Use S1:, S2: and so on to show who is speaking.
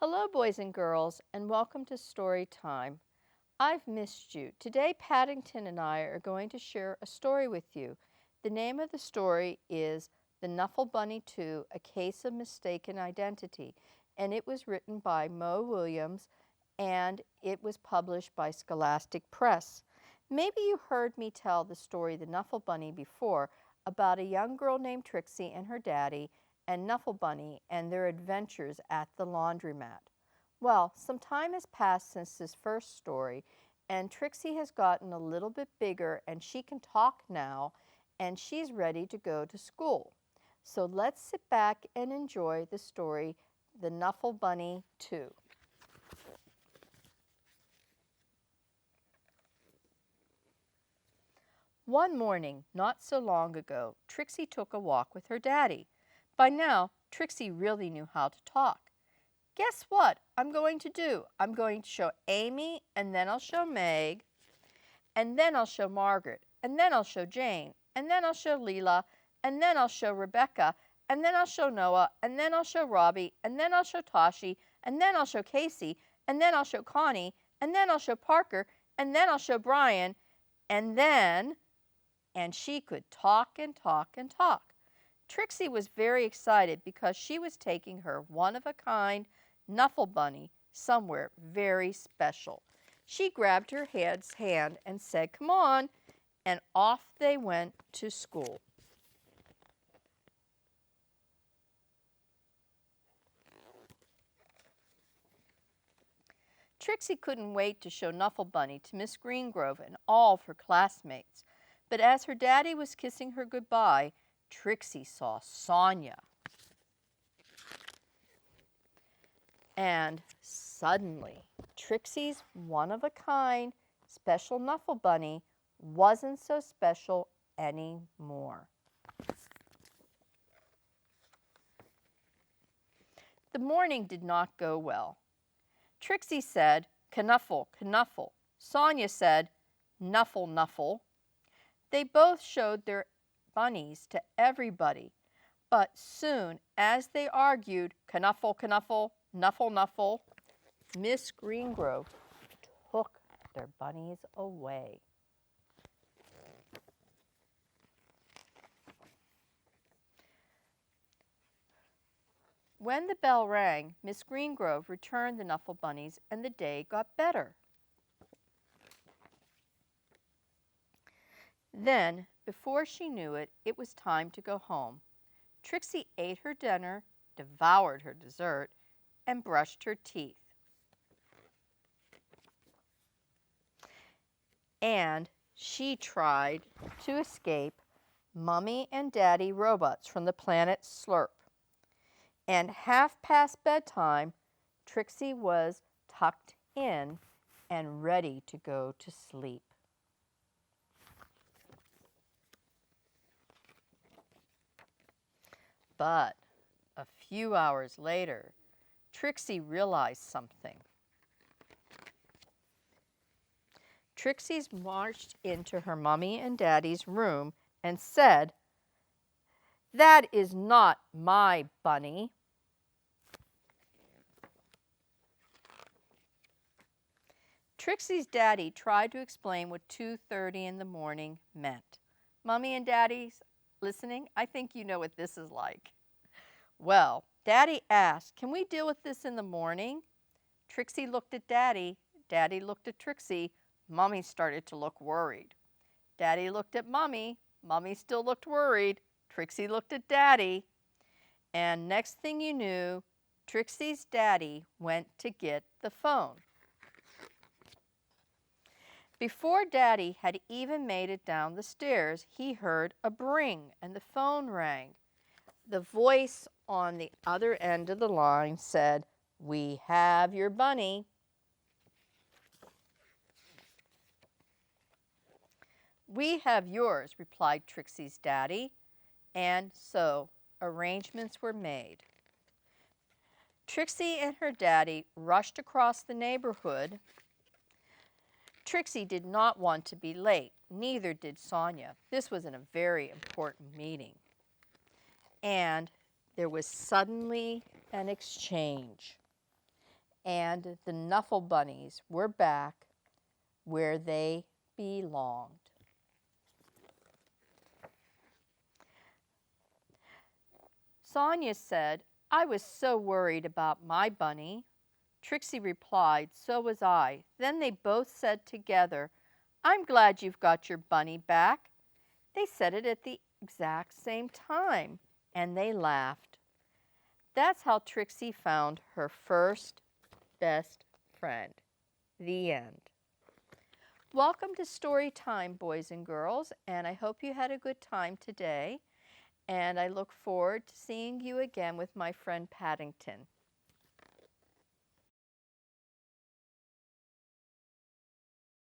S1: Hello, boys and girls, and welcome to Storytime. I've missed you. Today, Paddington and I are going to share a story with you. The name of the story is The Knuffle Bunny Too, A Case of Mistaken Identity, and it was written by Mo Williams, and it was published by Scholastic Press. Maybe you heard me tell the story The Knuffle Bunny before about a young girl named Trixie and her daddy, and Knuffle Bunny and their adventures at the laundromat. Well, some time has passed since this first story, and Trixie has gotten a little bit bigger and she can talk now, and she's ready to go to school. So let's sit back and enjoy the story, The Knuffle Bunny Too. One morning, not so long ago, Trixie took a walk with her daddy. By now, Trixie really knew how to talk. Guess what I'm going to do? I'm going to show Amy, and then I'll show Meg, and then I'll show Margaret, and then I'll show Jane, and then I'll show Leela, and then I'll show Rebecca, and then I'll show Noah, and then I'll show Robbie, and then I'll show Toshi, and then I'll show Casey, and then I'll show Connie, and then I'll show Parker, and then I'll show Brian, and she could talk and talk and talk. Trixie was very excited because she was taking her one-of-a-kind Knuffle Bunny somewhere very special. She grabbed her dad's hand and said, "Come on," and off they went to school. Trixie couldn't wait to show Knuffle Bunny to Miss Greengrove and all of her classmates, but as her daddy was kissing her goodbye, Trixie saw Sonja. And suddenly, Trixie's one-of-a-kind special Knuffle Bunny wasn't so special anymore. The morning did not go well. Trixie said, "Knuffle, knuffle." Sonja said, "Knuffle, knuffle." They both showed their bunnies to everybody, but soon as they argued, "Knuffle, knuffle, knuffle, knuffle," Miss Greengrove took their bunnies away. When the bell rang, Miss Greengrove returned the Knuffle bunnies, and the day got better. Then, before she knew it, it was time to go home. Trixie ate her dinner, devoured her dessert, and brushed her teeth. And she tried to escape Mummy and Daddy robots from the planet Slurp. And half past bedtime, Trixie was tucked in and ready to go to sleep. But a few hours later, Trixie realized something. Trixie marched into her Mummy and Daddy's room and said, "That is not my bunny." Trixie's daddy tried to explain what 2:30 in the morning meant. Mummy and Daddy's listening? I think you know what this is like. Well, Daddy asked, "Can we deal with this in the morning?" Trixie looked at Daddy. Daddy looked at Trixie. Mummy started to look worried. Daddy looked at Mummy. Mummy still looked worried. Trixie looked at Daddy. And next thing you knew, Trixie's daddy went to get the phone. Before Daddy had even made it down the stairs, he heard a bring and the phone rang. The voice on the other end of the line said, "We have your bunny." "We have yours," replied Trixie's daddy, and so arrangements were made. Trixie and her daddy rushed across the neighborhood. Trixie did not want to be late, neither did Sonja. This was a very important meeting. And there was suddenly an exchange. and the Knuffle Bunnies were back where they belonged. Sonja said, "I was so worried about my bunny." Trixie replied, "So was I." Then they both said together, "I'm glad you've got your bunny back." They said it at the exact same time, and they laughed. That's how Trixie found her first best friend. The end. Welcome to Storytime, boys and girls, and I hope you had a good time today. And I look forward to seeing you again with my friend Paddington.